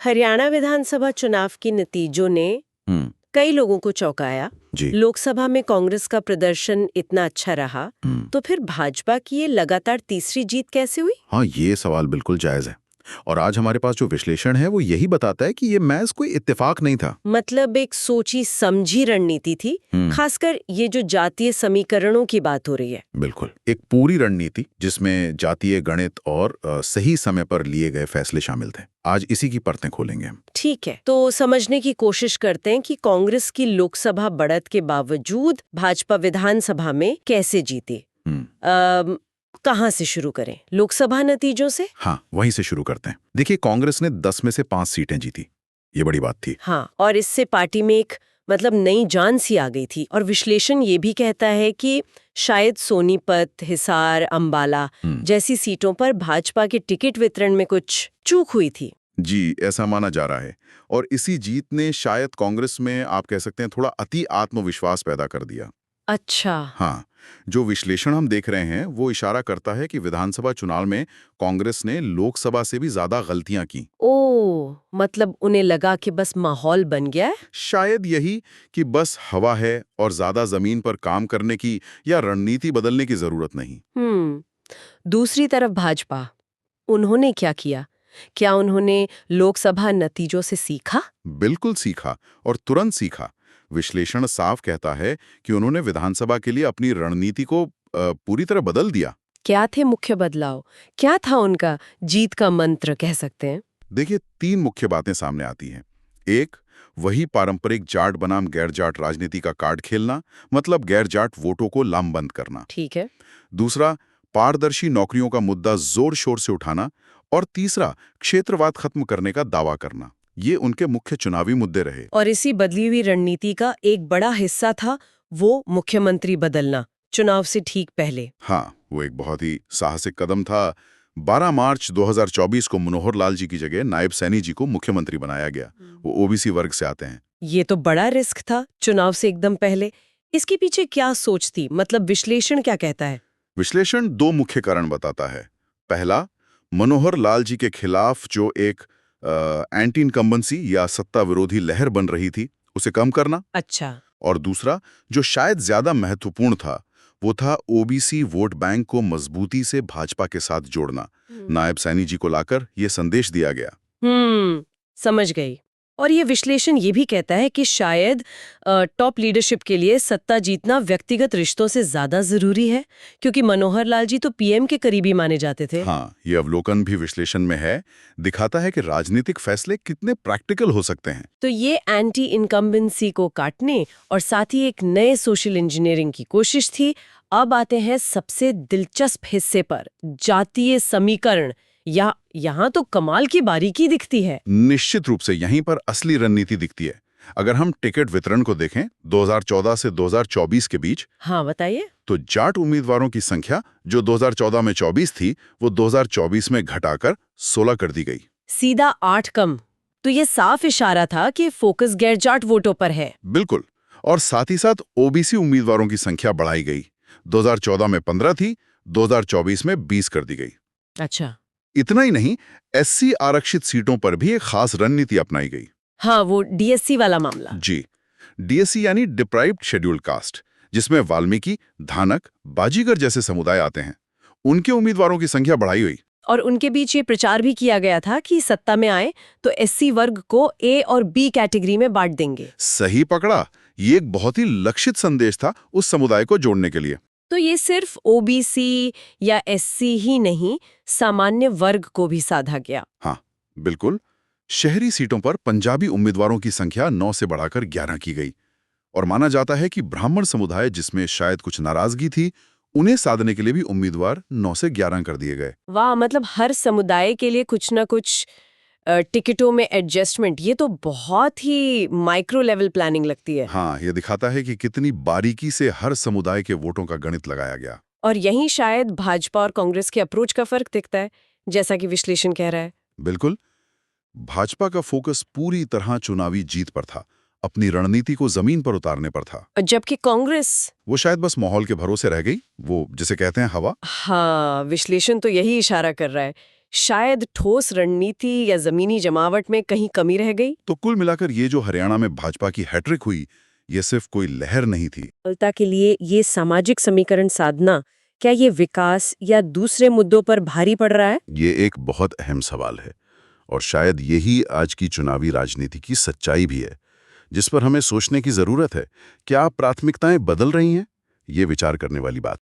हरियाणा विधानसभा चुनाव के नतीजों ने हम्म। कई लोगों को चौंकाया। जी। लोकसभा में कांग्रेस का प्रदर्शन इतना अच्छा रहा, हम्म। तो फिर भाजपा की ये लगातार तीसरी जीत कैसे हुई? हाँ, ये सवाल बिल्कुल जायज है। और आज हमारे पास जो विश्लेषण है वो यही बताता है कि ये मैच कोई इत्तेफाक नहीं था। मतलब एक सोची समझी रणनीति थी। खासकर ये जो जातीय समीकरणों की बात हो रही है। बिल्कुल, एक पूरी रणनीति जिसमें जातीय गणित और सही समय पर लिए गए फैसले शामिल थे। आज इसी की परतें खोलेंगे हम। ठीक है, तो समझने की कोशिश करते हैं कि कांग्रेस की लोकसभा बढ़त के बावजूद भाजपा विधानसभा में कैसे जीती। कहाँ से शुरू करें? लोकसभा नतीजों से? हाँ, वहीं से शुरू करते हैं। देखिए, कांग्रेस ने 10 में से 5 सीटें जीती। ये बड़ी बात थी। हाँ, और इससे पार्टी में एक नई जान सी आ गई थी। और विश्लेषण ये भी कहता है कि शायद सोनीपत, हिसार, अंबाला जैसी सीटों पर भाजपा के टिकट वितरण में कुछ चूक हुई थी। जी, ऐसा माना जा रहा है। और इसी जीत ने शायद कांग्रेस में, आप कह सकते हैं, थोड़ा अति आत्मविश्वास पैदा कर दिया। अच्छा। हाँ, जो विश्लेषण हम देख रहे हैं वो इशारा करता है कि विधानसभा चुनाव में कांग्रेस ने लोकसभा से भी ज्यादा गलतियां की। ओह, मतलब उन्हें लगा कि बस माहौल बन गया है? शायद यही, कि बस हवा है और ज्यादा जमीन पर काम करने की या रणनीति बदलने की जरूरत नहीं। दूसरी तरफ भाजपा, उन्होंने क्या किया? क्या उन्होंने लोकसभा नतीजों से सीखा? बिल्कुल सीखा, और तुरंत सीखा। विश्लेषण साफ कहता है कि उन्होंने विधानसभा के लिए अपनी रणनीति को पूरी तरह बदल दिया। क्या थे मुख्य बदलाव? क्या था उनका जीत का मंत्र, कह सकते हैं? देखिए, 3 मुख्य बातें सामने आती हैं। एक, वही पारंपरिक जाट बनाम गैर जाट राजनीति का कार्ड खेलना, मतलब गैर जाट वोटों को लामबंद करना। ठीक है। दूसरा, पारदर्शी नौकरियों का मुद्दा जोर शोर से उठाना। और तीसरा, क्षेत्रवाद खत्म करने का दावा करना। ये उनके मुख्य चुनावी मुद्दे रहे। और इसी बदली हुई रणनीति का एक बड़ा हिस्सा था वो मुख्यमंत्री बदलना, चुनाव से ठीक पहले। हाँ, वो एक बहुत ही साहसिक कदम था। 12 मार्च 2024 को मनोहर लाल जी की जगह नायब सैनी जी को मुख्यमंत्री बनाया गया। वो ओबीसी वर्ग से आते हैं। ये तो बड़ा रिस्क था, चुनाव से एकदम पहले। इसके पीछे क्या सोच थी? मतलब विश्लेषण क्या कहता है? विश्लेषण 2 मुख्य कारण बताता है। पहला, मनोहर लाल जी के खिलाफ जो एक एंटी इनकम्बेंसी या सत्ता विरोधी लहर बन रही थी, उसे कम करना। अच्छा। और दूसरा, जो शायद ज्यादा महत्वपूर्ण था, वो था ओबीसी वोट बैंक को मजबूती से भाजपा के साथ जोड़ना। नायब सैनी जी को लाकर ये संदेश दिया गया। समझ गई। और ये विश्लेषण ये भी कहता है कि शायद टॉप लीडरशिप के लिए सत्ता जीतना व्यक्तिगत रिश्तों से ज्यादा जरूरी है, क्योंकि मनोहर लाल जी तो पीएम के करीबी माने जाते थे। हाँ, ये अवलोकन भी विश्लेषण में है। दिखाता है कि राजनीतिक फैसले कितने प्रैक्टिकल हो सकते हैं। तो ये एंटी इनकम्बेंसी को काटने और साथ ही एक नए सोशल इंजीनियरिंग की कोशिश थी। अब आते हैं सबसे दिलचस्प हिस्से पर, जातीय समीकरण। या यहाँ तो कमाल की बारीकी दिखती है। निश्चित रूप से यहीं पर असली रणनीति दिखती है। अगर हम टिकट वितरण को देखें 2014 से 2024 के बीच, हाँ बताइए, तो जाट उम्मीदवारों की संख्या जो 2014 में 24 थी, वो 2024 में घटाकर 16 कर दी गई। सीधा 8 कम। तो ये साफ इशारा था कि फोकस गैर जाट वोटों पर है। बिल्कुल। और साथ ही साथ ओबीसी उम्मीदवारों की संख्या बढ़ाई गई। 2014 में 15 थी, 2024 में 20 कर दी गई। अच्छा। इतना ही नहीं, एससी आरक्षित सीटों पर भी एक खास रणनीति अपनाई गई। हाँ, वो डीएससी वाला मामला। जी, डीएससी यानी डिप्राइव्ड शेड्यूल्ड कास्ट, जिसमें वाल्मीकि, धानक, बाजीगर जैसे समुदाय आते हैं। उनके उम्मीदवारों की संख्या बढ़ाई हुई। और उनके बीच ये प्रचार भी किया गया था कि सत्ता में आए तो एससी वर्ग को ए और बी कैटेगरी में बांट देंगे। सही पकड़ा। ये एक बहुत ही लक्षित संदेश था उस समुदाय को जोड़ने के लिए। तो ये सिर्फ ओबीसी या एससी ही नहीं, सामान्य वर्ग को भी साधा गया। हाँ, बिल्कुल। शहरी सीटों पर पंजाबी उम्मीदवारों की संख्या 9 से बढ़ाकर 11 की गई। और माना जाता है कि ब्राह्मण समुदाय, जिसमें शायद कुछ नाराजगी थी, उन्हें साधने के लिए भी उम्मीदवार 9 से 11 कर दिए गए। वाह, मतलब हर समुदाय के लिए कुछ ना कुछ टिकटों में एडजस्टमेंट। ये तो बहुत ही माइक्रो लेवल प्लानिंग लगती है। हाँ, ये दिखाता है कि कितनी बारीकी से हर समुदाय के वोटों का गणित लगाया गया। और यहीं शायद भाजपा और कांग्रेस के अप्रोच का फर्क दिखता है, जैसा कि विश्लेषण कह रहा है। बिल्कुल। भाजपा का फोकस पूरी तरह चुनावी जीत पर था, अपनी रणनीति को जमीन पर उतारने पर था। जबकि कांग्रेस, वो शायद बस माहौल के भरोसे रह गई, वो जिसे कहते हैं हवा। हाँ, विश्लेषण तो यही इशारा कर रहा है। शायद ठोस रणनीति या जमीनी जमावट में कहीं कमी रह गई। तो कुल मिलाकर ये जो हरियाणा में भाजपा की हैट्रिक हुई, ये सिर्फ कोई लहर नहीं थी। सफलता के लिए ये सामाजिक समीकरण साधना, क्या ये विकास या दूसरे मुद्दों पर भारी पड़ रहा है? ये एक बहुत अहम सवाल है और शायद यही आज की चुनावी राजनीति की सच्चाई भी है, जिस पर हमें सोचने की जरूरत है। क्या प्राथमिकताएं बदल रही हैं? ये विचार करने वाली बात